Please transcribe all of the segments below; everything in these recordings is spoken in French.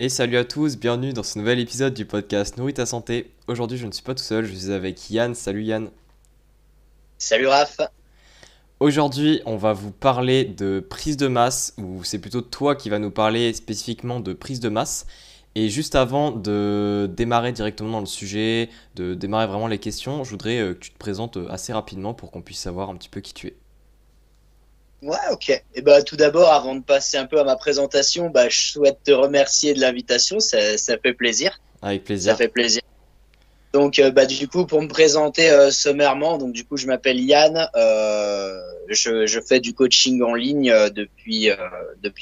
Et salut à tous, bienvenue dans ce nouvel épisode du podcast Nourris ta santé. Aujourd'hui, je ne suis pas tout seul, je suis avec Yann. Salut Yann. Salut Raph. Aujourd'hui, on va vous parler de prise de masse, ou c'est plutôt toi qui vas nous parler spécifiquement de prise de masse. Et juste avant de démarrer directement dans le sujet, de démarrer vraiment les questions, je voudrais que tu te présentes assez rapidement pour qu'on puisse savoir un petit peu qui tu es. Ouais, ok. Et tout d'abord, avant de passer un peu à ma présentation, je souhaite te remercier de l'invitation. Ça fait plaisir. Avec Ça plaisir. fait plaisir. Donc, du coup, pour me présenter sommairement, donc du coup, je m'appelle Yann. Je fais du coaching en ligne depuis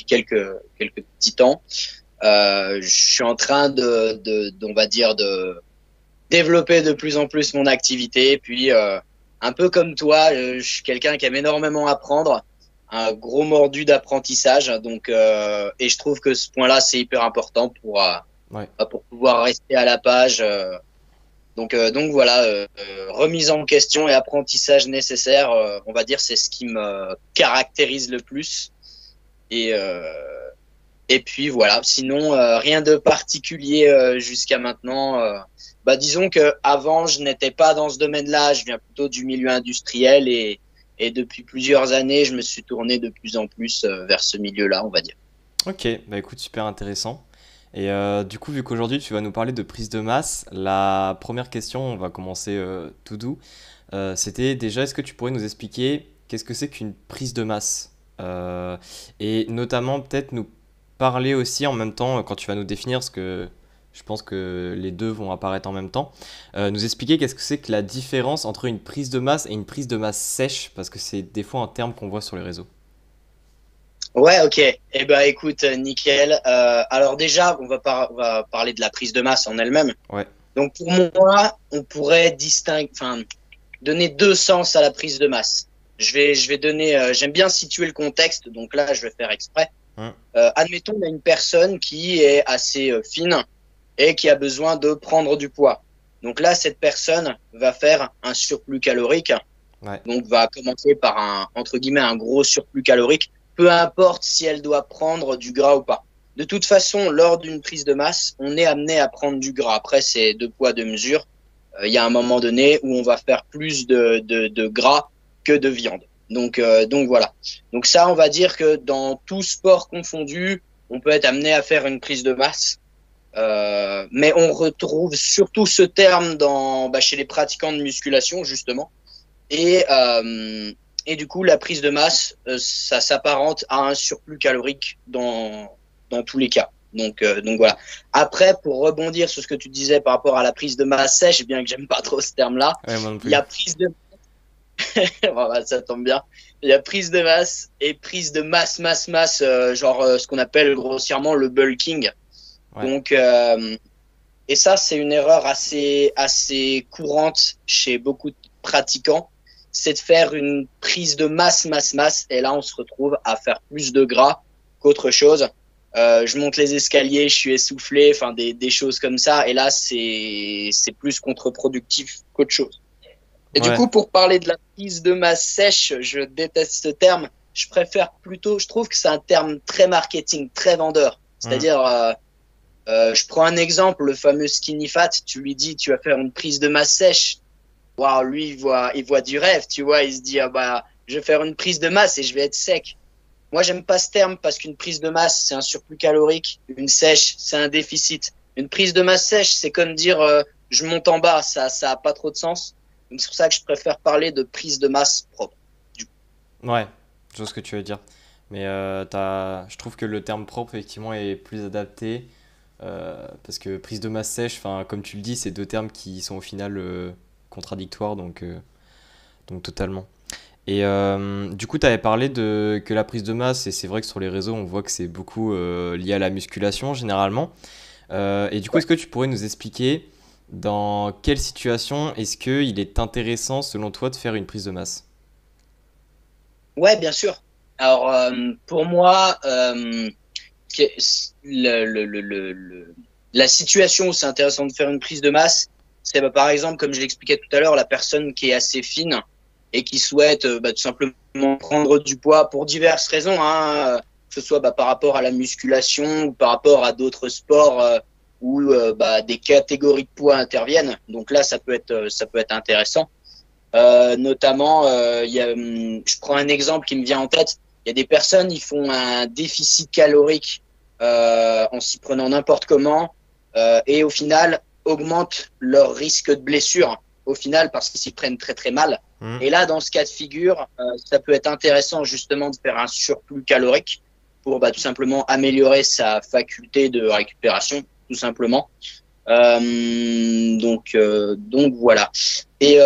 quelques petits temps. Je suis en train on va dire, de développer de plus en plus mon activité. Puis, un peu comme toi, je suis quelqu'un qui aime énormément apprendre, un gros mordu d'apprentissage. Donc, et je trouve que ce point-là, c'est hyper important Ouais. pour pouvoir rester à la page. Donc voilà, remise en question et apprentissage nécessaire, on va dire, c'est ce qui me caractérise le plus. Et, euh, et puis voilà, sinon rien de particulier jusqu'à maintenant. Disons que avant je n'étais pas dans ce domaine-là, je viens plutôt du milieu industriel et depuis plusieurs années je me suis tourné de plus en plus vers ce milieu-là, on va dire. Ok, bah écoute, super intéressant. Et du coup, vu qu'aujourd'hui tu vas nous parler de prise de masse, la première question, on va commencer tout doux. C'était déjà, est-ce que tu pourrais nous expliquer qu'est-ce que c'est qu'une prise de masse? Et notamment peut-être nous parler aussi en même temps, quand tu vas nous définir, parce que je pense que les deux vont apparaître en même temps, nous expliquer qu'est-ce que c'est que la différence entre une prise de masse et une prise de masse sèche, parce que c'est des fois un terme qu'on voit sur les réseaux. Ouais, ok. Écoute, nickel. Alors déjà, on va parler de la prise de masse en elle-même. Ouais, Donc pour moi, on pourrait donner deux sens à la prise de masse. Je vais donner, j'aime bien situer le contexte, donc là, je vais faire exprès. hum, Admettons, il y a une personne qui est assez fine et qui a besoin de prendre du poids. Donc là, cette personne va faire un surplus calorique, ouais, donc va commencer par entre guillemets, un gros surplus calorique, peu importe si elle doit prendre du gras ou pas. De toute façon, lors d'une prise de masse, on est amené à prendre du gras. Après, c'est deux poids, deux mesures. Il y a un moment donné où on va faire plus de gras que de viande. Donc voilà. Donc ça, on va dire que dans tout sport confondu, on peut être amené à faire une prise de masse. Mais on retrouve surtout ce terme chez les pratiquants de musculation, justement. Et, euh, et du coup, la prise de masse, ça s'apparente à un surplus calorique dans tous les cas. Donc voilà. Après, pour rebondir sur ce que tu disais par rapport à la prise de masse sèche, bien que j'aime pas trop ce terme-là, ouais, moi non il y plus. a prise de voilà, ça tombe bien. Il y a prise de masse et prise de masse, ce qu'on appelle grossièrement le bulking. Ouais, Donc, et ça, c'est une erreur assez courante chez beaucoup de pratiquants, c'est de faire une prise de masse, et là, on se retrouve à faire plus de gras qu'autre chose. Je monte les escaliers, je suis essoufflé, enfin des choses comme ça, et là, c'est plus contre-productif qu'autre chose. Et du ouais, coup, pour parler de la prise de masse sèche, je déteste ce terme. Je préfère plutôt, je trouve que c'est un terme très marketing, très vendeur. hum, C'est-à-dire, je prends un exemple, le fameux skinny fat, tu lui dis, tu vas faire une prise de masse sèche. Waouh, lui, il voit du rêve, tu vois, il se dit, je vais faire une prise de masse et je vais être sec. Moi, j'aime pas ce terme parce qu'une prise de masse, c'est un surplus calorique. Une sèche, c'est un déficit. Une prise de masse sèche, c'est comme dire, je monte en bas, ça a pas trop de sens. Donc, c'est pour ça que je préfère parler de prise de masse propre. Du coup. ouais, je vois ce que tu veux dire. Mais je trouve que le terme propre, effectivement, est plus adapté. Parce que prise de masse sèche, enfin, comme tu le dis, c'est deux termes qui sont au final contradictoires, donc totalement. Et du coup, tu avais parlé de que la prise de masse, et c'est vrai que sur les réseaux, on voit que c'est beaucoup lié à la musculation généralement. Et du coup, Ouais. est-ce que tu pourrais nous expliquer dans quelle situation est-ce qu'il est intéressant, selon toi, de faire une prise de masse? Ouais, bien sûr. Alors, pour moi, que- la situation où c'est intéressant de faire une prise de masse, c'est par exemple, comme je l'expliquais tout à l'heure, la personne qui est assez fine et qui souhaite tout simplement prendre du poids pour diverses raisons, hein. que ce soit par rapport à la musculation ou par rapport à d'autres sports où des catégories de poids interviennent. Donc là, ça peut être intéressant. Notamment, je prends un exemple qui me vient en tête. Il y a des personnes, ils font un déficit calorique en s'y prenant n'importe comment et au final augmentent leur risque de blessure au final parce qu'ils s'y prennent très très mal. Mhm. Et là, dans ce cas de figure, ça peut être intéressant justement de faire un surplus calorique pour tout simplement améliorer sa faculté de récupération, tout simplement. Donc voilà. Et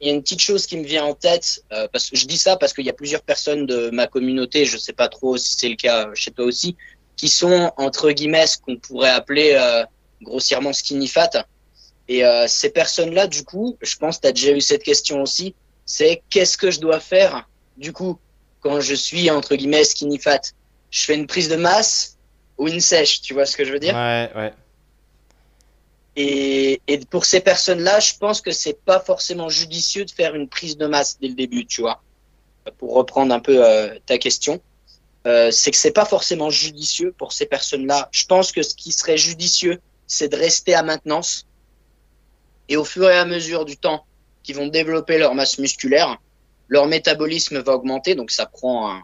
il y a une petite chose qui me vient en tête, parce que je dis ça parce qu'il y a plusieurs personnes de ma communauté, je sais pas trop si c'est le cas chez toi aussi, qui sont entre guillemets ce qu'on pourrait appeler grossièrement skinny fat. Et ces personnes-là, du coup, je pense que tu as déjà eu cette question aussi, c'est qu'est-ce que je dois faire du coup quand je suis entre guillemets skinny fat? Je fais une prise de masse ou une sèche, tu vois ce que je veux dire? Ouais, ouais. Et pour ces personnes-là, je pense que c'est pas forcément judicieux de faire une prise de masse dès le début, tu vois. Pour reprendre un peu ta question, c'est que c'est pas forcément judicieux pour ces personnes-là. Je pense que ce qui serait judicieux, c'est de rester à maintenance et au fur et à mesure du temps qu'ils vont développer leur masse musculaire, leur métabolisme va augmenter, donc ça prend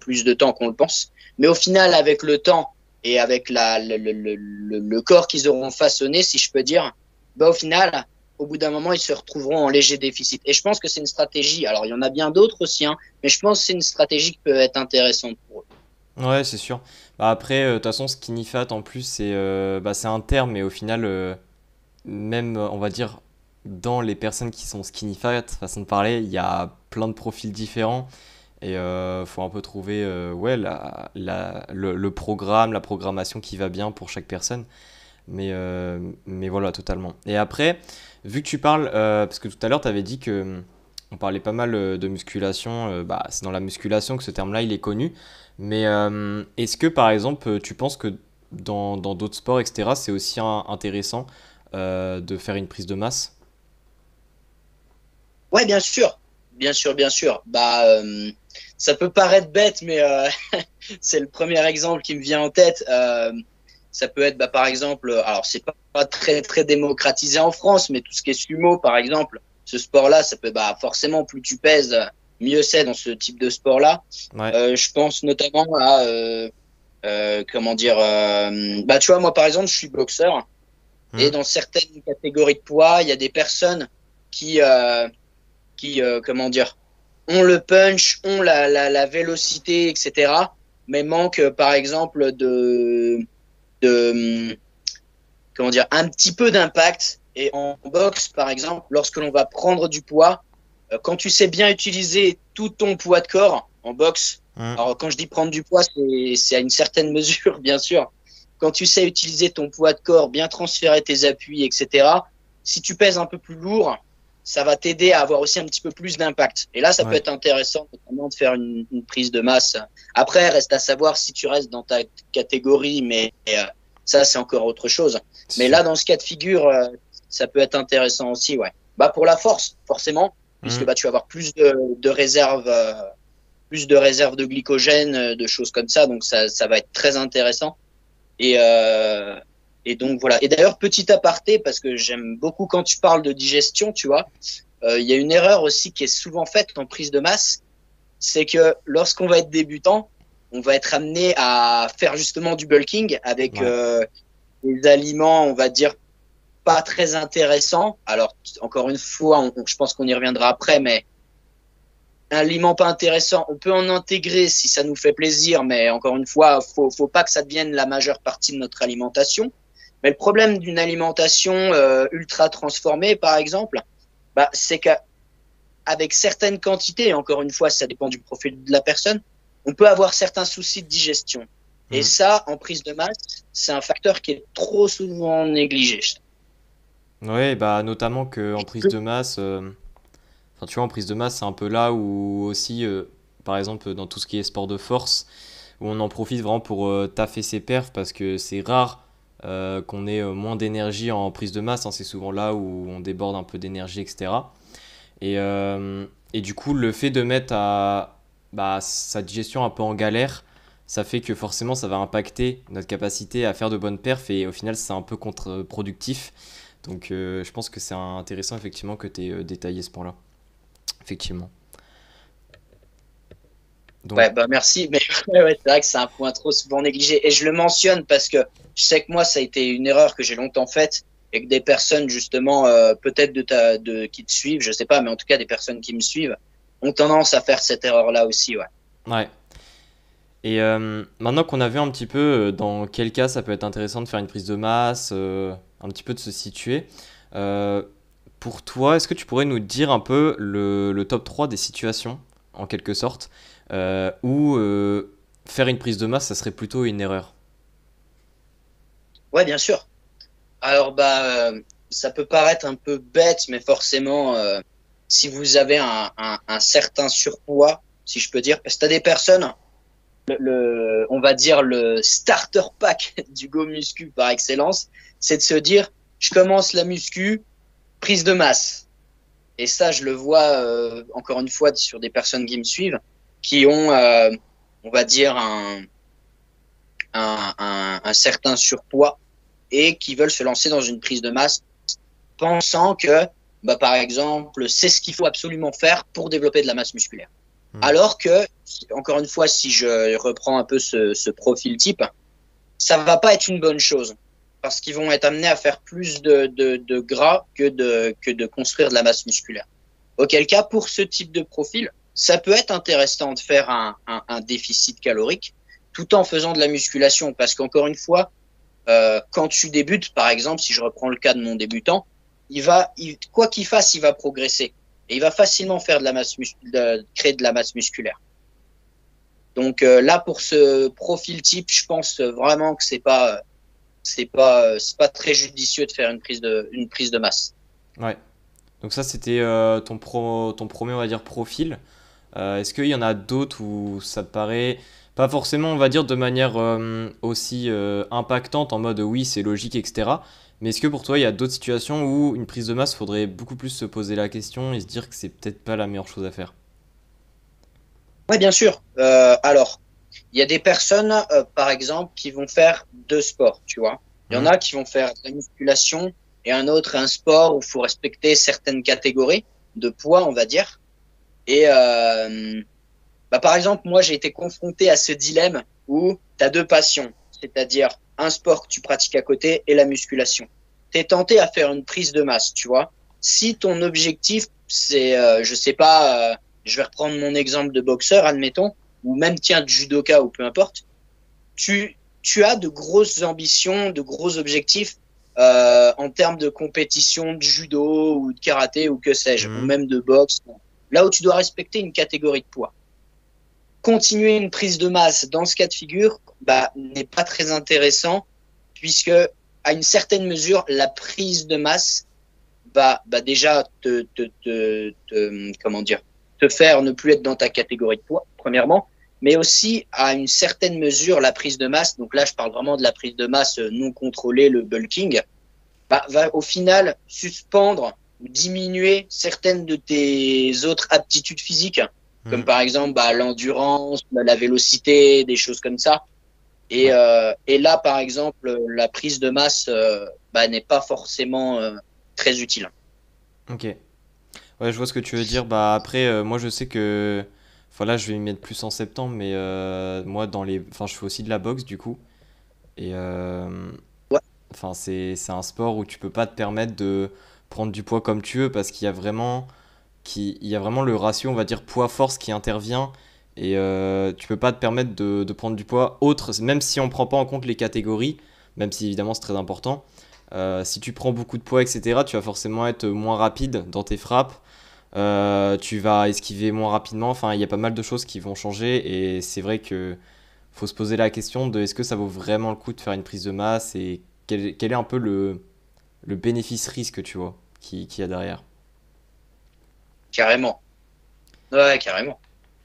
plus de temps qu'on le pense. Mais au final, avec le temps et avec le corps qu'ils auront façonné, si je peux dire, au final, au bout d'un moment, ils se retrouveront en léger déficit. Et je pense que c'est une stratégie. Alors, il y en a bien d'autres aussi, hein, mais je pense que c'est une stratégie qui peut être intéressante pour eux. Ouais, c'est sûr. Bah après, de toute façon, skinny fat, en plus, c'est un terme, mais au final, même, on va dire, dans les personnes qui sont skinny fat, façon de parler, il y a plein de profils différents. Et faut un peu trouver ouais, le programme, la programmation qui va bien pour chaque personne. Mais voilà, totalement. Et après, vu que tu parles, parce que tout à l'heure, tu avais dit que on parlait pas mal de musculation, bah, c'est dans la musculation que ce terme-là, il est connu. Mais est-ce que, par exemple, tu penses que dans d'autres sports, etc., c'est aussi intéressant de faire une prise de masse? Ouais, bien sûr, bien sûr, bien sûr. Ça peut paraître bête, mais c'est le premier exemple qui me vient en tête. Ça peut être, par exemple, alors c'est pas très très démocratisé en France, mais tout ce qui est sumo, par exemple, ce sport-là, ça peut, forcément, plus tu pèses, mieux c'est dans ce type de sport-là. Ouais. Je pense notamment à, comment dire, tu vois, moi par exemple, je suis boxeur et Hmm. dans certaines catégories de poids, il y a des personnes qui, euh, comment dire, ont le punch, ont la vélocité, etc., mais manquent, par exemple, de, comment dire, un petit peu d'impact. Et en boxe, par exemple, lorsque l'on va prendre du poids, quand tu sais bien utiliser tout ton poids de corps en boxe, Hmm. alors quand je dis prendre du poids, c'est à une certaine mesure, bien sûr. Quand tu sais utiliser ton poids de corps, bien transférer tes appuis, etc., si tu pèses un peu plus lourd, ça va t'aider à avoir aussi un petit peu plus d'impact. Et là, ça peut Ouais, être intéressant, notamment de faire une prise de masse. Après, reste à savoir si tu restes dans ta catégorie, mais ça, c'est encore autre chose. c'est Mais sûr. là, dans ce cas de figure, ça peut être intéressant aussi, ouais. Pour la force, forcément, puisque Hmm. tu vas avoir de réserves, plus de réserves de glycogène, de choses comme ça, donc ça va être très intéressant. Et, euh, et donc voilà. Et d'ailleurs, petit aparté, parce que j'aime beaucoup quand tu parles de digestion, tu vois, il y a une erreur aussi qui est souvent faite en prise de masse, c'est que lorsqu'on va être débutant, on va être amené à faire justement du bulking avec Ouais. des aliments, on va dire, pas très intéressants. Alors, encore une fois, je pense qu'on y reviendra après, mais un aliment pas intéressant, on peut en intégrer si ça nous fait plaisir, mais encore une fois, faut pas que ça devienne la majeure partie de notre alimentation. Mais le problème d'une alimentation ultra transformée, par exemple, c'est qu'avec certaines quantités, et encore une fois, ça dépend du profil de la personne, on peut avoir certains soucis de digestion. Et Hmm. ça, en prise de masse, c'est un facteur qui est trop souvent négligé. Ouais, bah notamment que en prise de masse, enfin tu vois, en prise de masse, c'est un peu là où aussi, par exemple, dans tout ce qui est sport de force, où on en profite vraiment pour taffer ses perfs parce que c'est rare qu'on ait moins d'énergie en prise de masse, hein. C'est souvent là où on déborde un peu d'énergie, etc. Et, euh, et du coup, le fait de mettre sa digestion un peu en galère, ça fait que forcément ça va impacter notre capacité à faire de bonnes perfs et au final c'est un peu contre-productif. Donc je pense que c'est intéressant effectivement que tu aies détaillé ce point-là. Effectivement. Donc, Ouais, bah merci, mais ouais, c'est vrai que c'est un point trop souvent négligé. Et je le mentionne parce que je sais que moi, ça a été une erreur que j'ai longtemps faite et que des personnes, justement, peut-être qui te suivent, je sais pas, mais en tout cas, des personnes qui me suivent ont tendance à faire cette erreur-là aussi, ouais. ouais. Et maintenant qu'on a vu un petit peu dans quel cas ça peut être intéressant de faire une prise de masse, un petit peu de se situer, euh, pour toi, est-ce que tu pourrais nous dire un peu le top 3 des situations, en quelque sorte, où faire une prise de masse, ça serait plutôt une erreur? Ouais, bien sûr. Alors, ça peut paraître un peu bête, mais forcément, si vous avez un certain surpoids, si je peux dire, parce que t'as des personnes, on va dire le starter pack du Go Muscu par excellence, c'est de se dire, je commence la muscu, prise de masse. Et ça, je le vois encore une fois sur des personnes qui me suivent, qui ont, on va dire, un certain surpoids et qui veulent se lancer dans une prise de masse, pensant que, par exemple, c'est ce qu'il faut absolument faire pour développer de la masse musculaire. Hmm. Alors que, encore une fois, si je reprends un peu ce profil type, ça va pas être une bonne chose parce qu'ils vont être amenés à faire plus de gras que de construire de la masse musculaire. Auquel cas, pour ce type de profil, ça peut être intéressant de faire un déficit calorique tout en faisant de la musculation parce qu'encore une fois, quand tu débutes, par exemple, si je reprends le cas de mon débutant, quoi qu'il fasse, il va progresser et il va facilement faire de la masse créer de la masse musculaire. Donc là, pour ce profil type, je pense vraiment que c'est pas très judicieux de faire une prise de masse. Ouais. Donc ça, c'était ton premier, on va dire, profil. Est-ce qu'il y en a d'autres où ça te paraît pas forcément, on va dire, de manière aussi impactante en mode oui, c'est logique, etc. Mais est-ce que pour toi, il y a d'autres situations où une prise de masse, faudrait beaucoup plus se poser la question et se dire que c'est peut-être pas la meilleure chose à faire? Oui, bien sûr. Alors, il y a des personnes, par exemple, qui vont faire deux sports, tu vois. Il y en Hmm. a qui vont faire de la musculation et un sport où il faut respecter certaines catégories de poids, on va dire. Et par exemple, moi, j'ai été confronté à ce dilemme où tu as deux passions, c'est-à-dire un sport que tu pratiques à côté et la musculation. Tu es tenté à faire une prise de masse, tu vois. Si ton objectif, c'est, je sais pas, je vais reprendre mon exemple de boxeur, admettons, ou même, tiens, de judoka ou peu importe, tu as de grosses ambitions, de gros objectifs en termes de compétition de judo ou de karaté ou que sais-je, ou Hmm. même de boxe, là où tu dois respecter une catégorie de poids. Continuer une prise de masse dans ce cas de figure n'est pas très intéressant puisque à une certaine mesure, la prise de masse va déjà comment dire, te faire ne plus être dans ta catégorie de poids, premièrement, mais aussi à une certaine mesure, la prise de masse, donc là je parle vraiment de la prise de masse non contrôlée, le bulking, va au final suspendre ou diminuer certaines de tes autres aptitudes physiques, comme Hmm. par exemple l'endurance, la vélocité, des choses comme ça. Ouais. Et là, par exemple, la prise de masse n'est pas forcément très utile. Ok. Ouais, je vois ce que tu veux dire. Bah après, moi je sais que, enfin là, je vais m'y mettre plus en septembre, mais moi enfin, je fais aussi de la boxe du coup. Et Ouais, enfin, c'est un sport où tu peux pas te permettre de prendre du poids comme tu veux parce il y a vraiment le ratio, on va dire, poids-force qui intervient. Et tu peux pas te permettre de prendre du poids autre, même si on prend pas en compte les catégories, même si évidemment c'est très important. Si tu prends beaucoup de poids, etc., tu vas forcément être moins rapide dans tes frappes. Tu vas esquiver moins rapidement. Enfin, il y a pas mal de choses qui vont changer. Et c'est vrai que faut se poser la question de est-ce que ça vaut vraiment le coup de faire une prise de masse et quel est un peu le bénéfice-risque, tu vois, qui y a derrière. carrément. Ouais, carrément.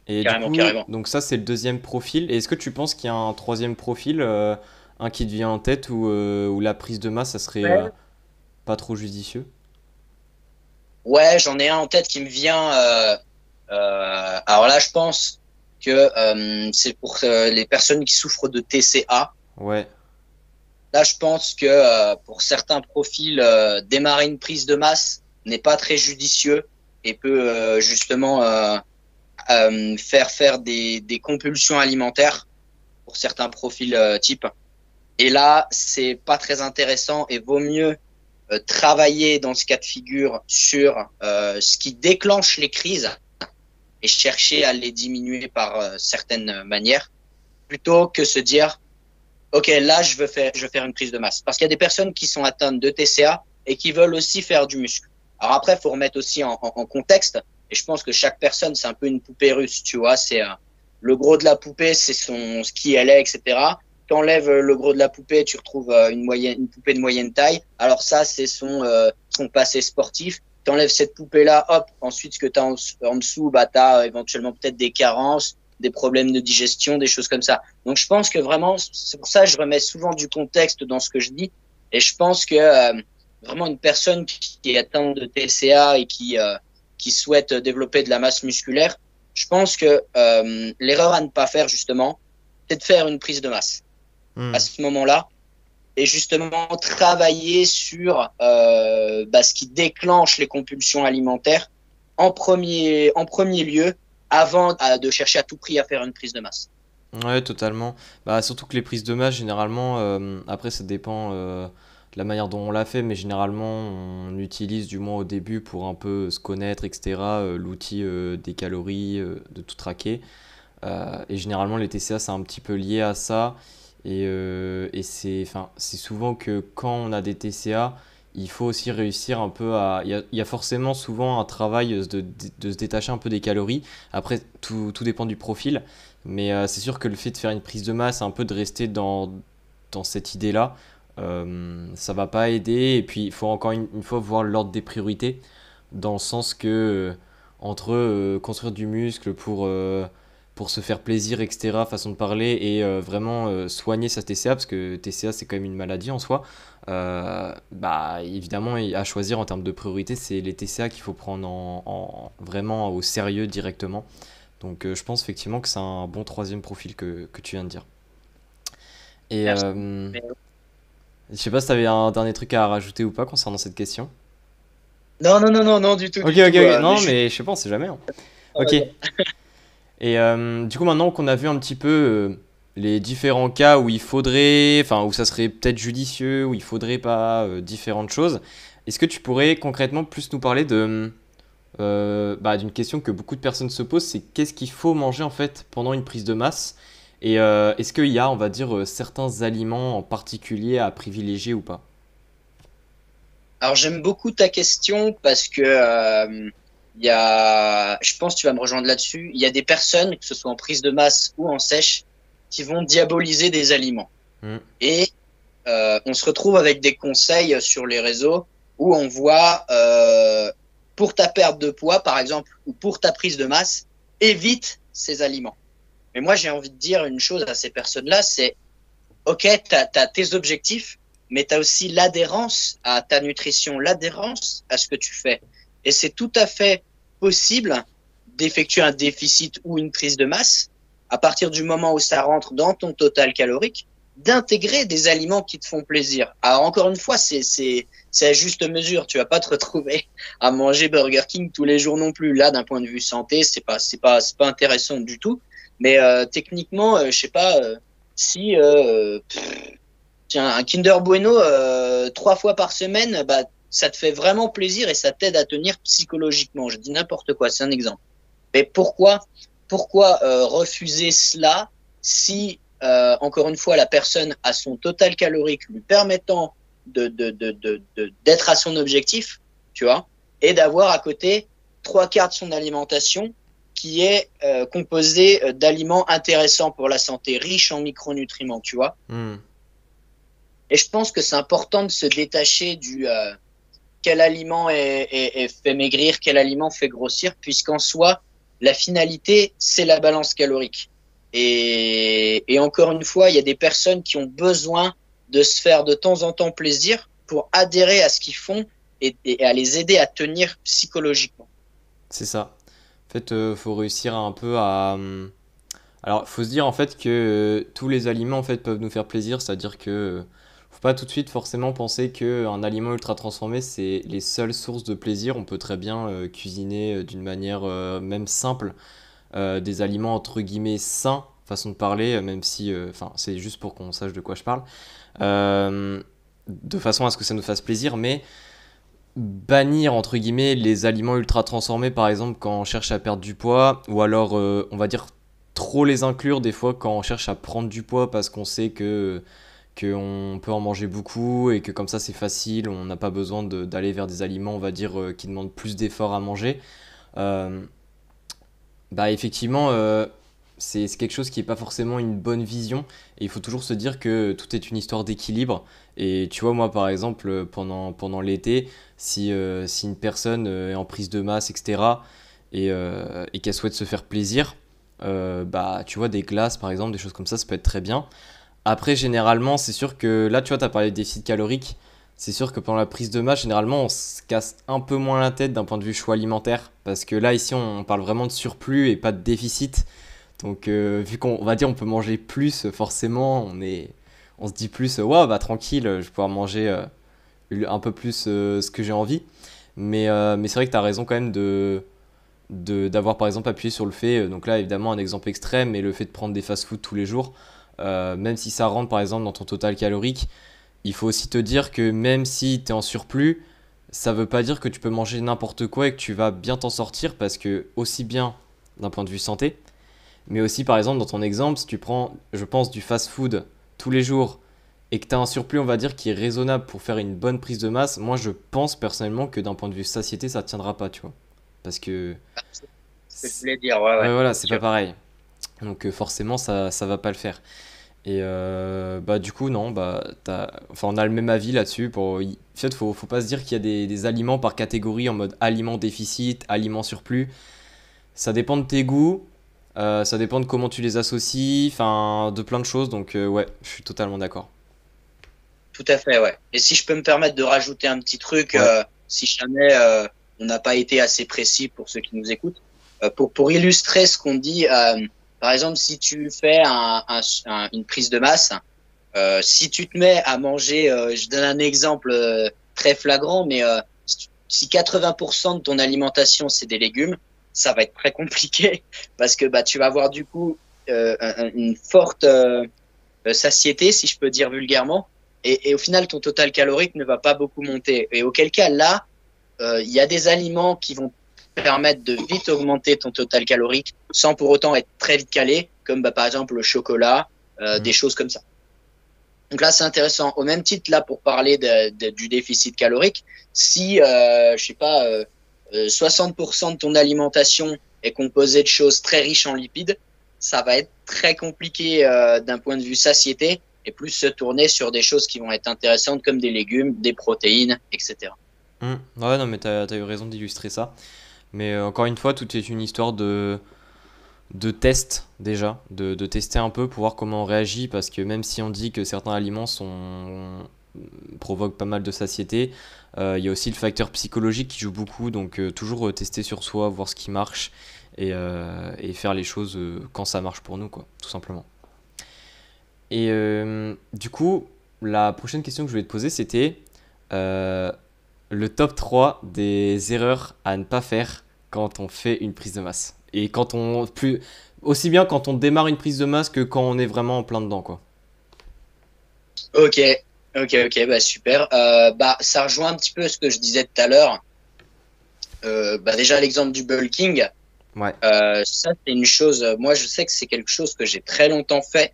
Et du Carrément, coup, carrément. donc ça c'est le deuxième profil. Et est-ce que tu penses qu'il y a un troisième profil, un qui te vient en tête où la prise de masse, ça serait Ouais, pas trop judicieux? ouais, j'en ai un en tête qui me vient. Alors là, je pense que c'est pour les personnes qui souffrent de TCA. Ouais. Là, je pense que pour certains profils, démarrer une prise de masse n'est pas très judicieux et peut justement faire des compulsions alimentaires pour certains profils types. Et là, c'est pas très intéressant et vaut mieux travailler dans ce cas de figure sur ce qui déclenche les crises et chercher à les diminuer par certaines manières, plutôt que se dire ok, là je veux faire une prise de masse. Parce qu'il y a des personnes qui sont atteintes de TCA et qui veulent aussi faire du muscle. Alors après, il faut remettre aussi en contexte. Et je pense que chaque personne, c'est un peu une poupée russe, tu vois. C'est le gros de la poupée, c'est ce qui elle est, etc. T'enlèves le gros de la poupée, tu retrouves une poupée de moyenne taille. Alors ça, c'est son passé sportif. T'enlèves cette poupée-là, hop. Ensuite, ce que t'as en dessous, bah t'as éventuellement peut-être des carences, des problèmes de digestion, des choses comme ça. Donc je pense que vraiment, c'est pour ça que je remets souvent du contexte dans ce que je dis. Et je pense que vraiment une personne qui est atteinte de TCA et qui souhaite développer de la masse musculaire, je pense que l'erreur à ne pas faire justement, c'est de faire une prise de masse à ce moment-là et justement travailler sur ce qui déclenche les compulsions alimentaires en premier lieu avant de chercher à tout prix à faire une prise de masse. Ouais, totalement. Bah, surtout que les prises de masse, généralement, après, ça dépend de la manière dont on l'a fait, mais généralement, on utilise, du moins au début, pour un peu se connaître, etc., l'outil des calories, de tout traquer. Et généralement, les TCA, c'est un petit peu lié à ça. Et c'est souvent que quand on a des TCA, il faut aussi réussir un peu à... Il y a forcément souvent un travail de se détacher un peu des calories. Après, tout dépend du profil. Mais c'est sûr que le fait de faire une prise de masse, un peu de rester dans cette idée-là, ça va pas aider. Et puis, il faut encore une fois voir l'ordre des priorités. Dans le sens que entre construire du muscle pour se faire plaisir, etc., façon de parler, et vraiment soigner sa TCA, parce que TCA c'est quand même une maladie en soi, bah évidemment à choisir en termes de priorité, c'est les TCA qu'il faut prendre vraiment au sérieux directement. Donc je pense effectivement que c'est un bon troisième profil que tu viens de dire. Et Merci. je sais pas si tu avais un dernier truc à rajouter ou pas concernant cette question. Non, non, non, non, non, du tout, Ok, du ok, tout. ok. Mais Non, juste, mais je sais pas, on sait jamais, hein. on va Ok. dire. Et du coup, maintenant qu'on a vu un petit peu les différents cas où il faudrait, enfin, où ça serait peut-être judicieux, où il faudrait pas différentes choses, est-ce que tu pourrais concrètement plus nous parler d'une question que beaucoup de personnes se posent, c'est qu'est-ce qu'il faut manger en fait pendant une prise de masse? Et est-ce qu'il y a, on va dire, certains aliments en particulier à privilégier ou pas? Alors j'aime beaucoup ta question parce que je pense que tu vas me rejoindre là-dessus. Il y a des personnes, que ce soit en prise de masse ou en sèche, qui vont diaboliser des aliments. Hmm. Et on se retrouve avec des conseils sur les réseaux où on voit pour ta perte de poids, par exemple, ou pour ta prise de masse, évite ces aliments. Mais moi, j'ai envie de dire une chose à ces personnes-là, c'est ok, t'as tes objectifs, mais t'as aussi l'adhérence à ta nutrition, l'adhérence à ce que tu fais. Et c'est tout à fait possible d'effectuer un déficit ou une prise de masse à partir du moment où ça rentre dans ton total calorique, d'intégrer des aliments qui te font plaisir. Alors encore une fois, c'est à juste mesure. Tu vas pas te retrouver à manger Burger King tous les jours non plus. Là, d'un point de vue santé, c'est pas intéressant du tout. Mais techniquement, je sais pas si tiens, un Kinder Bueno 3 fois par semaine, bah ça te fait vraiment plaisir et ça t'aide à tenir psychologiquement. Je dis n'importe quoi, c'est un exemple. Mais pourquoi refuser cela si encore une fois la personne a son total calorique lui permettant d'être à son objectif, tu vois, et d'avoir à côté 3/4 de son alimentation qui est composée d'aliments intéressants pour la santé, riches en micronutriments, tu vois. Hmm. Et je pense que c'est important de se détacher du quel aliment est fait maigrir, quel aliment fait grossir, puisqu'en soi, la finalité, c'est la balance calorique. Et encore une fois, il y a des personnes qui ont besoin de se faire de temps en temps plaisir pour adhérer à ce qu'ils font et à les aider à tenir psychologiquement. C'est ça. En fait, faut réussir un peu à Alors, faut se dire en fait que tous les aliments en fait peuvent nous faire plaisir, c'est-à-dire que faut pas tout de suite forcément penser que un aliment ultra transformé c'est les seules sources de plaisir. On peut très bien cuisiner d'une manière même simple des aliments entre guillemets sains, façon de parler, même si, enfin, c'est juste pour qu'on sache de quoi je parle, euh, de façon à ce que ça nous fasse plaisir, mais bannir entre guillemets les aliments ultra transformés par exemple quand on cherche à perdre du poids ou alors on va dire trop les inclure des fois quand on cherche à prendre du poids parce qu'on sait que qu'on peut en manger beaucoup et que comme ça c'est facile, on n'a pas besoin d'aller vers des aliments on va dire qui demandent plus d'efforts à manger. Euh, Bah effectivement, c'est quelque chose qui n'est pas forcément une bonne vision. Et il faut toujours se dire que tout est une histoire d'équilibre. Et tu vois, moi par exemple, pendant l'été, si une personne est en prise de masse, etc., et qu'elle souhaite se faire plaisir, bah tu vois, des glaces par exemple, des choses comme ça peut être très bien. Après, généralement, c'est sûr que là, tu vois, tu as parlé de déficit calorique. C'est sûr que pendant la prise de masse, généralement, on se casse un peu moins la tête d'un point de vue choix alimentaire. Parce que là, ici, on parle vraiment de surplus et pas de déficit. Donc, vu qu'on va dire on peut manger plus, forcément, on se dit plus, ouais, bah tranquille, je vais pouvoir manger un peu plus ce que j'ai envie. Mais c'est vrai que tu as raison quand même d'avoir par exemple appuyé sur le fait, donc là évidemment un exemple extrême, mais le fait de prendre des fast-food tous les jours, même si ça rentre par exemple dans ton total calorique, il faut aussi te dire que même si tu es en surplus, ça veut pas dire que tu peux manger n'importe quoi et que tu vas bien t'en sortir parce que aussi bien d'un point de vue santé, mais aussi par exemple dans ton exemple, si tu prends, je pense, du fast-food tous les jours et que tu as un surplus, on va dire, qui est raisonnable pour faire une bonne prise de masse, moi je pense personnellement que d'un point de vue satiété, ça tiendra pas, tu vois. Parce que C'est ce que je voulais dire, ouais, ouais, ouais, voilà, bien c'est pas sûr. pareil. Donc forcément, ça va pas le faire. Et bah du coup, non, bah enfin, on a le même avis là-dessus. En fait, faut pas se dire qu'il y a des aliments par catégorie en mode aliment déficit, aliment surplus. Ça dépend de tes goûts, ça dépend de comment tu les associes, enfin de plein de choses. Donc ouais, je suis totalement d'accord. Tout à fait, ouais. Et si je peux me permettre de rajouter un petit truc, Ouais. si jamais on n'a pas été assez précis pour ceux qui nous écoutent, pour illustrer ce qu'on dit, par exemple, si tu fais une prise de masse, si tu te mets à manger, je donne un exemple très flagrant, mais si 80% de ton alimentation c'est des légumes, ça va être très compliqué parce que bah tu vas avoir du coup une forte satiété, si je peux dire vulgairement, et au final ton total calorique ne va pas beaucoup monter. Et auquel cas là, il y a des aliments qui vont permettre de vite augmenter ton total calorique sans pour autant être très vite calé, comme bah, par exemple le chocolat, Mm. des choses comme ça. Donc là, c'est intéressant. Au même titre, là, pour parler du déficit calorique, si, je sais pas, 60% de ton alimentation est composée de choses très riches en lipides, ça va être très compliqué d'un point de vue satiété et plus se tourner sur des choses qui vont être intéressantes comme des légumes, des protéines, etc. Mm. Ouais, non, mais t'as eu raison d'illustrer ça. Mais encore une fois, tout est une histoire de test déjà, de tester un peu pour voir comment on réagit, parce que même si on dit que certains aliments provoquent pas mal de satiété, il y a aussi le facteur psychologique qui joue beaucoup, donc toujours tester sur soi, voir ce qui marche, et faire les choses quand ça marche pour nous, quoi, tout simplement. Et du coup, la prochaine question que je voulais te poser, c'était euh, le top 3 des erreurs à ne pas faire quand on fait une prise de masse. Et aussi bien quand on démarre une prise de masse que quand on est vraiment en plein dedans, quoi. Ok, ok, bah super. Bah ça rejoint un petit peu ce que je disais tout à l'heure. Bah déjà l'exemple du bulking. Ouais. Ça, c'est une chose. Moi, je sais que c'est quelque chose que j'ai très longtemps faite,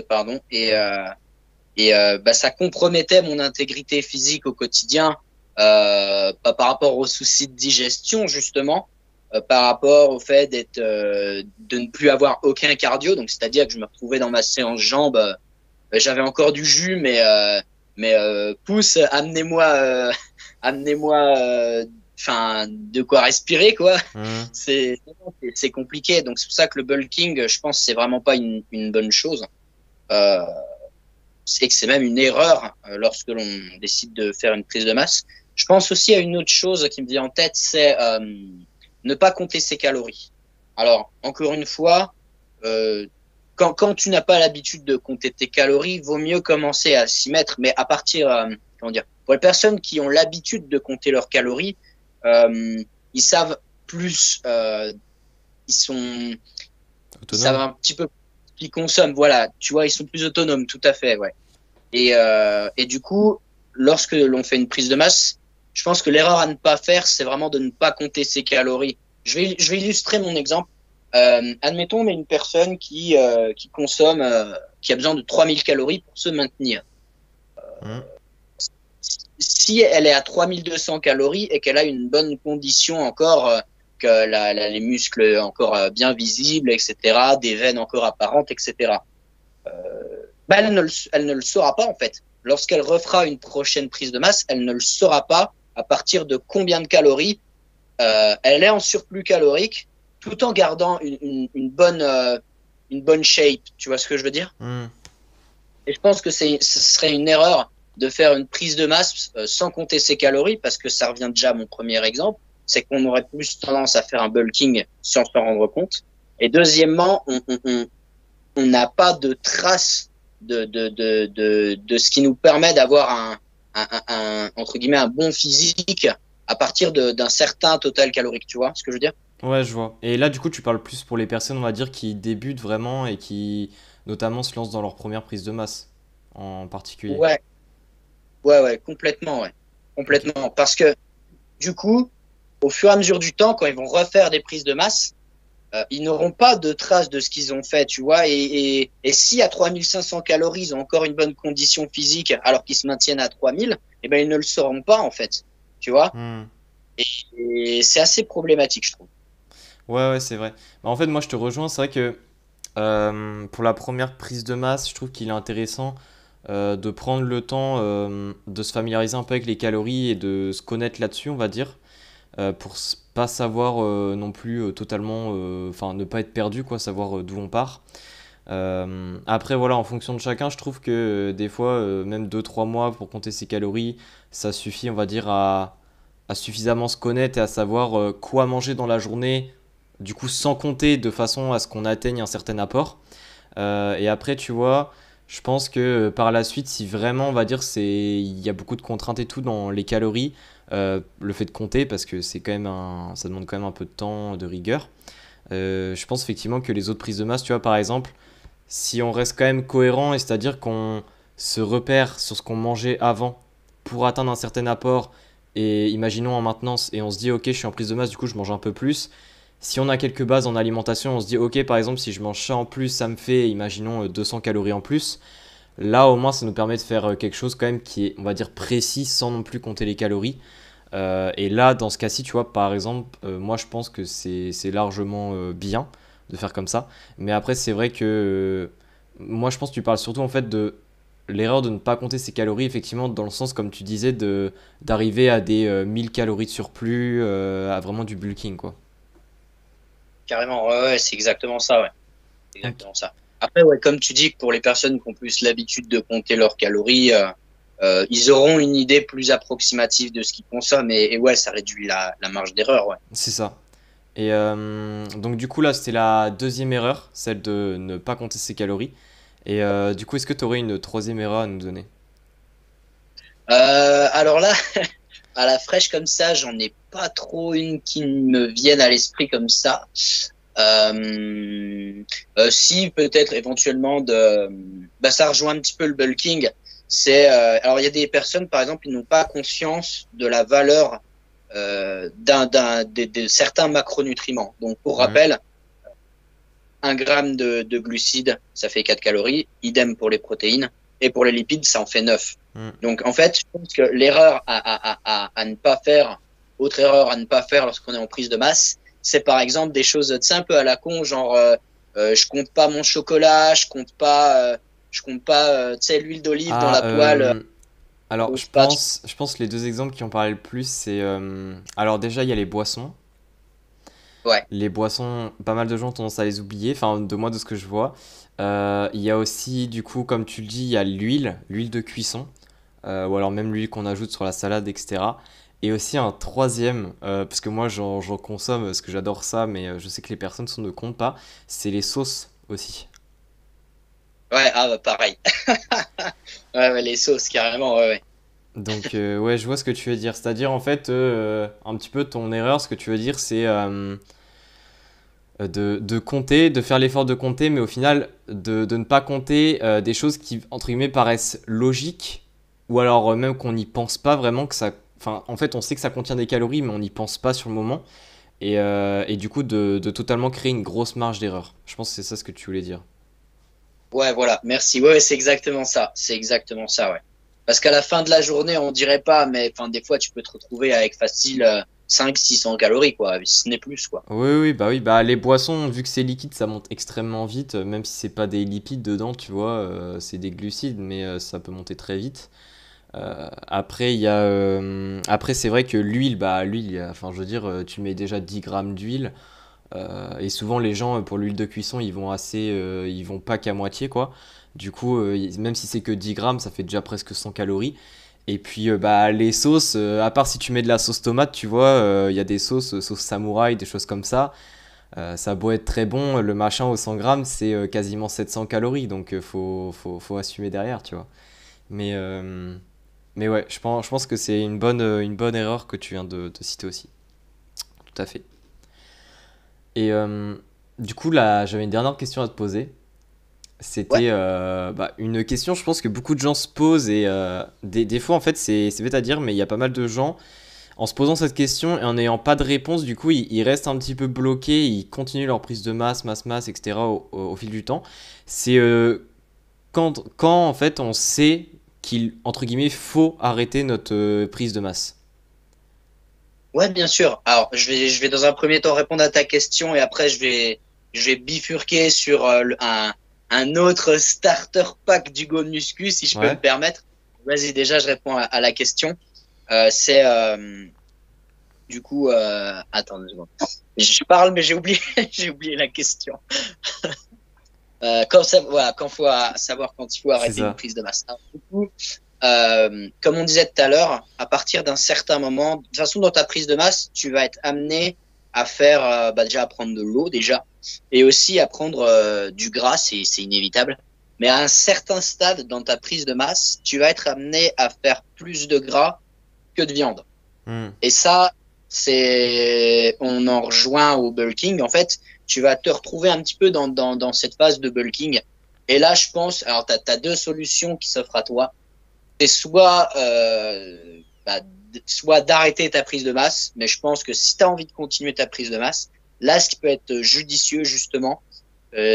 pardon, et bah, ça compromettait mon intégrité physique au quotidien, pas par rapport aux soucis de digestion justement, par rapport au fait de ne plus avoir aucun cardio. Donc, c'est-à-dire que je me retrouvais dans ma séance jambes, j'avais encore du jus, mais pousse, amenez-moi, amenez-moi, enfin, de quoi respirer, quoi. Mhm. C'est compliqué. Donc c'est pour ça que le bulking, je pense, c'est vraiment pas une bonne chose. Euh, c'est que c'est même une erreur lorsque l'on décide de faire une prise de masse. Je pense aussi à une autre chose qui me vient en tête, c'est ne pas compter ses calories. Alors encore une fois, euh, quand tu n'as pas l'habitude de compter tes calories, vaut mieux commencer à s'y mettre. Mais à partir, comment dire, pour les personnes qui ont l'habitude de compter leurs calories, ils savent plus, ils sont, ils savent Autonome? un petit peu ce qu'ils consomment. Voilà, tu vois, ils sont plus autonomes, tout à fait, ouais. Et du coup, lorsque l'on fait une prise de masse, je pense que l'erreur à ne pas faire, c'est vraiment de ne pas compter ses calories. Je vais illustrer mon exemple. Admettons, on est une personne qui consomme, qui a besoin de 3000 calories pour se maintenir. Hmm. Si elle est à 3200 calories et qu'elle a une bonne condition encore, que les muscles encore bien visibles, etc., des veines encore apparentes, etc., bah, elle ne le saura pas en fait. Lorsqu'elle refera une prochaine prise de masse, elle ne le saura pas à partir de combien de calories elle est en surplus calorique tout en gardant une bonne shape. Tu vois ce que je veux dire? Hmm. Et je pense que ce serait une erreur de faire une prise de masse sans compter ses calories parce que ça revient déjà à mon premier exemple. C'est qu'on aurait plus tendance à faire un bulking sans s'en rendre compte. Et deuxièmement, on n'a pas de trace de ce qui nous permet d'avoir entre guillemets, un bon physique à partir d'un certain total calorique. Tu vois ce que je veux dire? Ouais, je vois. Et là, du coup, tu parles plus pour les personnes, on va dire, qui débutent vraiment et qui, notamment, se lancent dans leur première prise de masse, en particulier. Ouais, ouais, complètement, ouais. Ok. Complètement. Parce que, du coup, au fur et à mesure du temps, quand ils vont refaire des prises de masse, ils n'auront pas de traces de ce qu'ils ont fait, tu vois. Et si à 3500 calories, ils ont encore une bonne condition physique alors qu'ils se maintiennent à 3000, eh ben, ils ne le sauront pas, en fait. Tu vois? Hmm. Et c'est assez problématique, je trouve. Ouais, ouais, c'est vrai. Bah, en fait, moi, je te rejoins. C'est vrai que pour la première prise de masse, je trouve qu'il est intéressant de prendre le temps de se familiariser un peu avec les calories et de se connaître là-dessus, on va dire, pour pas savoir non plus totalement, enfin, ne pas être perdu, quoi, savoir d'où on part. Après, voilà, en fonction de chacun, je trouve que des fois, même 2 3 mois pour compter ses calories, ça suffit, on va dire, à suffisamment se connaître et à savoir quoi manger dans la journée, du coup, sans compter de façon à ce qu'on atteigne un certain apport. Et après, tu vois, je pense que par la suite, si vraiment, on va dire, il y a beaucoup de contraintes et tout dans les calories, le fait de compter, parce que c'est quand même ça demande quand même un peu de temps, de rigueur. Je pense effectivement que les autres prises de masse, tu vois, par exemple, si on reste quand même cohérent, et c'est-à-dire qu'on se repère sur ce qu'on mangeait avant pour atteindre un certain apport, et imaginons en maintenance, et on se dit, ok, je suis en prise de masse, du coup, je mange un peu plus. Si on a quelques bases en alimentation, on se dit, ok, par exemple, si je mange ça en plus, ça me fait, imaginons, 200 calories en plus. Là, au moins, ça nous permet de faire quelque chose quand même qui est, on va dire, précis sans non plus compter les calories. Et là, dans ce cas-ci, tu vois, par exemple, moi, je pense que c'est largement bien de faire comme ça. Mais après, c'est vrai que moi, je pense que tu parles surtout en fait de l'erreur de ne pas compter ses calories, effectivement, dans le sens, comme tu disais, d'arriver à des 1000 calories de surplus, à vraiment du bulking, quoi. Carrément, ouais, ouais, c'est exactement ça, ouais. C'est Ok. exactement ça. Après, ouais, comme tu dis, que pour les personnes qui ont plus l'habitude de compter leurs calories, ils auront une idée plus approximative de ce qu'ils consomment et ouais, ça réduit la marge d'erreur, ouais. C'est ça. Et donc, du coup, là, c'était la deuxième erreur, celle de ne pas compter ses calories. Et du coup, est-ce que tu aurais une troisième erreur à nous donner? Alors là, à la fraîche comme ça, j'en ai pas trop une qui me vienne à l'esprit comme ça. Si peut-être éventuellement bah ça rejoint un petit peu le bulking. C'est alors il y a des personnes par exemple ils n'ont pas conscience de la valeur de certains macronutriments. Donc pour Mhm. rappel, 1 gramme de glucides, ça fait 4 calories. Idem pour les protéines. Et pour les lipides, ça en fait 9. Mhm. Donc, en fait, je pense que l'erreur à ne pas faire, autre erreur à ne pas faire lorsqu'on est en prise de masse, c'est par exemple des choses un peu à la con, genre je compte pas mon chocolat, je compte pas, tu sais, l'huile d'olive dans Ah, la poêle. alors, J'ose pas, tu je pense que les deux exemples qui ont parlé le plus, c'est... alors déjà, il y a les boissons. vois. Ouais, Les boissons, pas mal de gens ont tendance à les oublier, enfin, de moi, de ce que je vois. Il y a aussi, du coup, comme tu le dis, il y a l'huile de cuisson, ou alors même l'huile qu'on ajoute sur la salade, etc. Et aussi un troisième, parce que moi, j'en consomme, parce que j'adore ça, mais je sais que les personnes ne comptent pas, c'est les sauces. aussi. Ouais, ah bah pareil. Ouais, ouais, les sauces, carrément, ouais, ouais. Donc, ouais, je vois ce que tu veux dire. C'est-à-dire, en fait, un petit peu ton erreur, ce que tu veux dire, c'est de compter, de faire l'effort de compter, mais au final, de ne pas compter des choses qui, entre guillemets, paraissent logiques, ou alors même qu'on n'y pense pas vraiment, que ça. Enfin, en fait, on sait que ça contient des calories, mais on n'y pense pas sur le moment. Et du coup, de totalement créer une grosse marge d'erreur. Je pense que c'est ça ce que tu voulais dire. Ouais, voilà, merci. Ouais, ouais, c'est exactement ça. C'est exactement ça, ouais. Parce qu'à la fin de la journée, on dirait pas, mais enfin, des fois, tu peux te retrouver avec facile 500-600 calories, quoi. Si ce n'est plus, quoi. Oui, bah les boissons, vu que c'est liquide, ça monte extrêmement vite, même si c'est pas des lipides dedans, tu vois, c'est des glucides, mais ça peut monter très vite. Après, après c'est vrai que l'huile, bah l'huile, enfin je veux dire, tu mets déjà 10 grammes d'huile, et souvent les gens, pour l'huile de cuisson, ils vont pas qu'à moitié, quoi. Du coup, même si c'est que 10 grammes, ça fait déjà presque 100 calories. Et puis bah les sauces, à part si tu mets de la sauce tomate, tu vois, il y a des sauces, sauce samouraï, des choses comme ça. Ça a beau être très bon, le machin au 100 grammes, c'est quasiment 700 calories, donc faut assumer derrière, tu vois. Mais, euh, mais ouais, je pense que c'est une bonne erreur que tu viens de citer aussi. Tout à fait. Et du coup, là, j'avais une dernière question à te poser. Ouais, C'était bah, une question, je pense que beaucoup de gens se posent et des fois, en fait, c'est bête à dire, mais il y a pas mal de gens, en se posant cette question et en n'ayant pas de réponse, du coup, ils restent un petit peu bloqués, ils continuent leur prise de masse, etc. Au fil du temps. C'est quand, en fait, on sait qu'il, entre guillemets, faut arrêter notre prise de masse. ouais, bien sûr. Alors, je vais dans un premier temps répondre à ta question et après, je vais bifurquer sur un autre starter pack du Go Muscu, si je peux me Ouais. permettre. Vas-y, déjà, je réponds à la question. C'est du coup, attends 2 secondes. Je parle, mais j'ai oublié, j'ai oublié la question. Voilà, quand faut savoir quand il faut C'est arrêter une ça. prise de masse. Alors, du coup, comme on disait tout à l'heure, à partir d'un certain moment, de toute façon, dans ta prise de masse, tu vas être amené à faire, bah, déjà à prendre de l'eau déjà, et aussi à prendre du gras, c'est inévitable. Mais à un certain stade dans ta prise de masse, tu vas être amené à faire plus de gras que de viande. Hmm. Et ça, on en rejoint au bulking. En fait, tu vas te retrouver un petit peu dans cette phase de bulking. Et là, je pense, alors, tu as deux solutions qui s'offrent à toi. C'est bah, soit d'arrêter ta prise de masse, mais je pense que si tu as envie de continuer ta prise de masse, là, ce qui peut être judicieux, justement,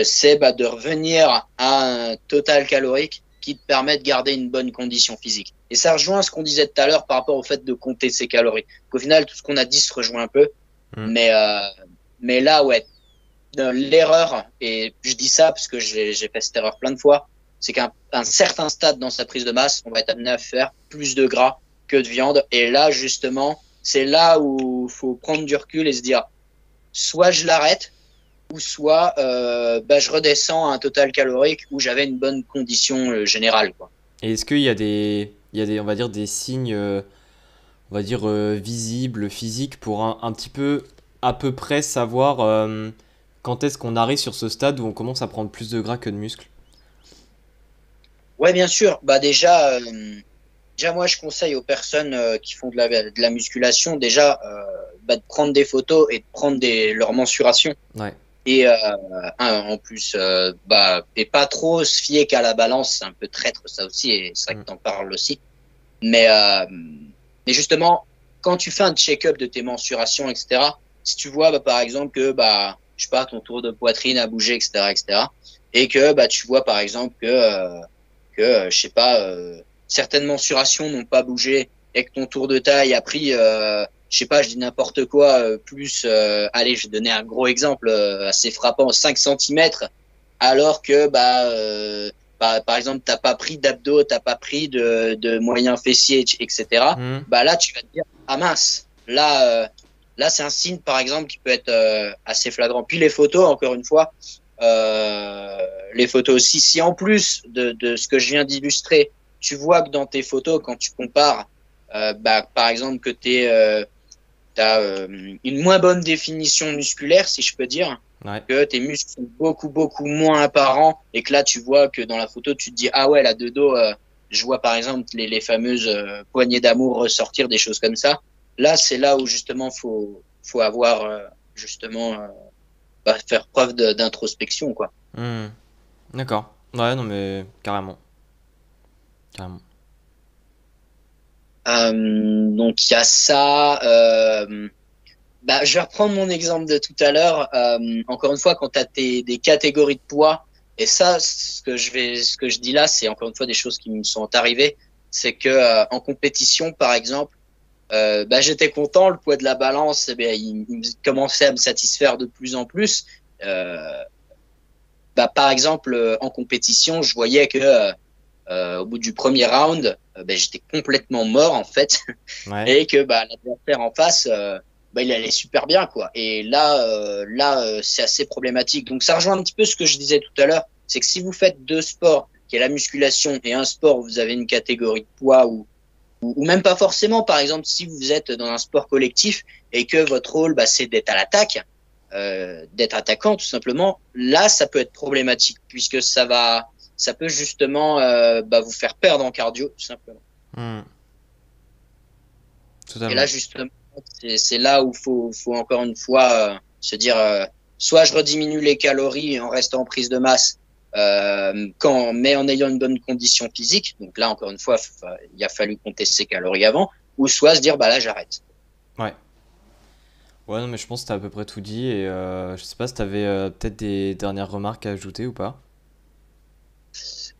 c'est bah, de revenir à un total calorique qui te permet de garder une bonne condition physique. Et ça rejoint ce qu'on disait tout à l'heure par rapport au fait de compter ses calories. Qu'au final, tout ce qu'on a dit se rejoint un peu. Hmm. Mais, là, ouais, l'erreur, et je dis ça parce que j'ai fait cette erreur plein de fois, c'est qu'à un certain stade dans sa prise de masse, on va être amené à faire plus de gras que de viande. Et là, justement, c'est là où il faut prendre du recul et se dire, soit je l'arrête, ou soit bah, je redescends à un total calorique où j'avais une bonne condition générale, quoi. Et est-ce qu'il y a il y a des, on va dire, des signes, on va dire, visibles, physiques, pour un petit peu, à peu près savoir quand est-ce qu'on arrive sur ce stade où on commence à prendre plus de gras que de muscles? Ouais, bien sûr. Bah déjà moi je conseille aux personnes qui font de la musculation déjà bah, de prendre des photos et de prendre leurs mensurations Ouais. et en plus bah et pas trop se fier qu'à la balance, c'est un peu traître ça aussi et c'est vrai Hmm. que t'en parles aussi. Mais justement quand tu fais un check-up de tes mensurations etc. Si tu vois bah, par exemple que bah je sais pas ton tour de poitrine a bougé etc. Et que bah tu vois par exemple que je sais pas, certaines mensurations n'ont pas bougé et que ton tour de taille a pris, je sais pas, je dis n'importe quoi, plus, allez, je vais donner un gros exemple assez frappant, 5 centimètres, alors que bah, par exemple, t'as pas pris d'abdos, t'as pas pris de moyens fessiers, etc. Hmm. Bah là, tu vas te dire, ah mince, là, c'est un signe, par exemple, qui peut être assez flagrant. Puis les photos, encore une fois, les photos aussi. Si en plus de ce que je viens d'illustrer, tu vois que dans tes photos, quand tu compares, bah, par exemple, que tu as une moins bonne définition musculaire, si je peux dire, Ouais. que tes muscles sont beaucoup, beaucoup moins apparents et que là, tu vois que dans la photo, tu te dis, ah ouais, là, de dos, je vois par exemple les fameuses poignées d'amour ressortir, des choses comme ça. Là, c'est là où justement, faut avoir, justement, faire preuve d'introspection, quoi. Hmm. D'accord. Ouais, non, mais carrément. Carrément. Donc, il y a ça. Je vais reprendre mon exemple de tout à l'heure. Encore une fois, quand tu as des catégories de poids, et ça, ce que je dis là, c'est encore une fois des choses qui me sont arrivées. C'est que en compétition, par exemple, j'étais content, le poids de la balance, il commençait à me satisfaire de plus en plus. Euh, Par exemple, en compétition, je voyais que au bout du premier round, j'étais complètement mort en fait, Ouais. et que l'adversaire en face, il allait super bien quoi. Et c'est assez problématique. Donc ça rejoint un petit peu ce que je disais tout à l'heure, c'est que si vous faites deux sports, qui est la musculation et un sport où vous avez une catégorie de poids ou même pas forcément, par exemple, si vous êtes dans un sport collectif et que votre rôle, c'est d'être à l'attaque, d'être attaquant tout simplement, là, ça peut être problématique puisque ça peut justement vous faire perdre en cardio tout simplement. Hmm. Et là, Totalement. justement, c'est là où faut encore une fois se dire, soit je rediminue les calories en restant en prise de masse, mais en ayant une bonne condition physique. Donc là, encore une fois, il a fallu compter ses calories avant, ou soit se dire, là, j'arrête. Ouais. Ouais, non, mais je pense que t'as à peu près tout dit et je sais pas si t'avais peut-être des dernières remarques à ajouter ou pas.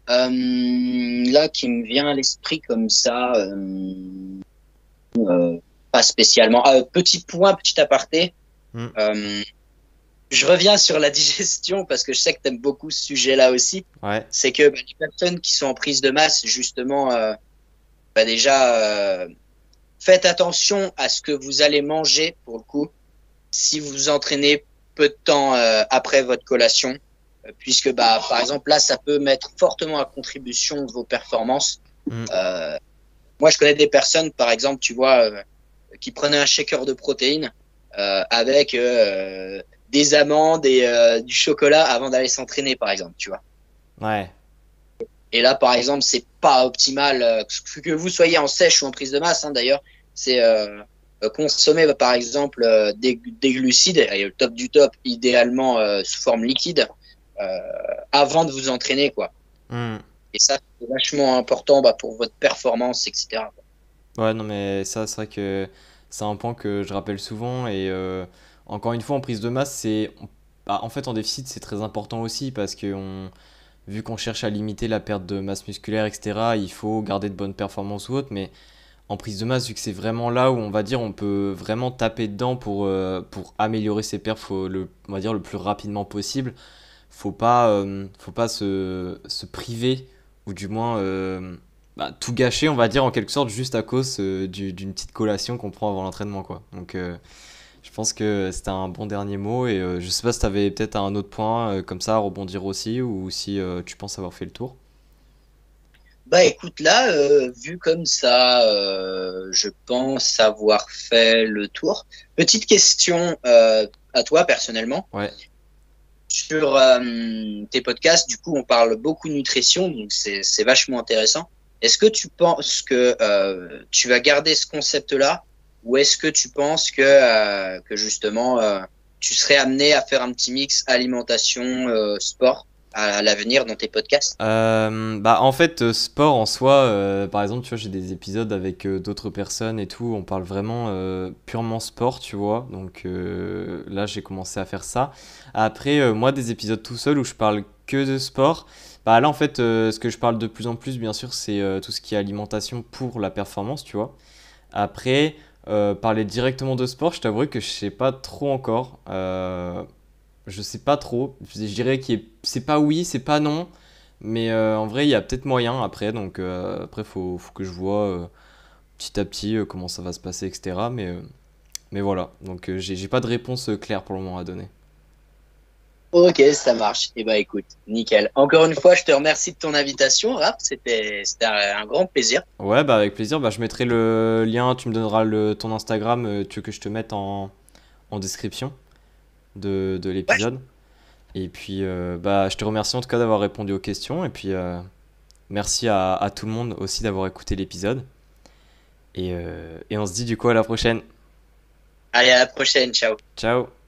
Là, qui me vient à l'esprit comme ça, pas spécialement. Petit point, petit aparté. Hmm. Euh, je reviens sur la digestion parce que je sais que tu aimes beaucoup ce sujet-là aussi. Ouais. C'est que les personnes qui sont en prise de masse, justement, déjà, faites attention à ce que vous allez manger pour le coup. Si vous vous entraînez peu de temps après votre collation, puisque par exemple là, ça peut mettre fortement à contribution de vos performances. Hmm. Euh, Moi, je connais des personnes, par exemple, tu vois, qui prenaient un shaker de protéines avec des amandes et du chocolat avant d'aller s'entraîner, par exemple, tu vois. Ouais. Et là, par exemple, c'est pas optimal, que vous soyez en sèche ou en prise de masse, hein, d'ailleurs, c'est consommer, par exemple, des glucides, et le top du top, idéalement sous forme liquide, euh, avant de vous entraîner, quoi. Hmm. Et ça, c'est vachement important pour votre performance, etc. Ouais, non, mais ça, c'est vrai que c'est un point que je rappelle souvent. Et encore une fois, en prise de masse, en fait, en déficit, c'est très important aussi parce que vu qu'on cherche à limiter la perte de masse musculaire, etc., il faut garder de bonnes performances ou autres. Mais en prise de masse, vu que c'est vraiment là où on va dire on peut vraiment taper dedans pour améliorer ses perfs on va dire le plus rapidement possible, faut pas se priver ou du moins tout gâcher, on va dire en quelque sorte, juste à cause d'une petite collation qu'on prend avant l'entraînement, quoi. Donc je pense que c'était un bon dernier mot et je sais pas si tu avais peut-être un autre point comme ça à rebondir aussi ou si tu penses avoir fait le tour. Écoute, là, vu comme ça, je pense avoir fait le tour. Petite question à toi personnellement. Ouais. Sur tes podcasts, du coup, on parle beaucoup de nutrition, donc c'est vachement intéressant. Est-ce que tu penses que tu vas garder ce concept-là, ou est-ce que tu penses que justement tu serais amené à faire un petit mix alimentation sport à l'avenir dans tes podcasts? En fait, sport en soi, par exemple, tu vois, j'ai des épisodes avec d'autres personnes et tout, on parle vraiment purement sport, tu vois. Donc là, j'ai commencé à faire ça. Après, moi, des épisodes tout seul où je parle que de sport, là, en fait, ce que je parle de plus en plus, bien sûr, c'est tout ce qui est alimentation pour la performance, tu vois. Après, parler directement de sport, je t'avoue que je sais pas trop encore. Je sais pas trop. Je dirais c'est pas oui, c'est pas non. Mais en vrai, il y a peut-être moyen après. Donc après, faut que je vois petit à petit comment ça va se passer, etc. Mais voilà. Donc j'ai pas de réponse claire pour le moment à donner. Ok, ça marche. Écoute, nickel. Encore une fois, je te remercie de ton invitation, Raph. C'était un grand plaisir. Ouais, avec plaisir. Je mettrai le lien. Tu me donneras ton Instagram. Tu veux que je te mette en description. de Ouais, l'épisode. Et puis, bah, je te remercie en tout cas d'avoir répondu aux questions. Et puis, merci à tout le monde aussi d'avoir écouté l'épisode. Et on se dit du coup à la prochaine. allez, à la prochaine, ciao. Ciao!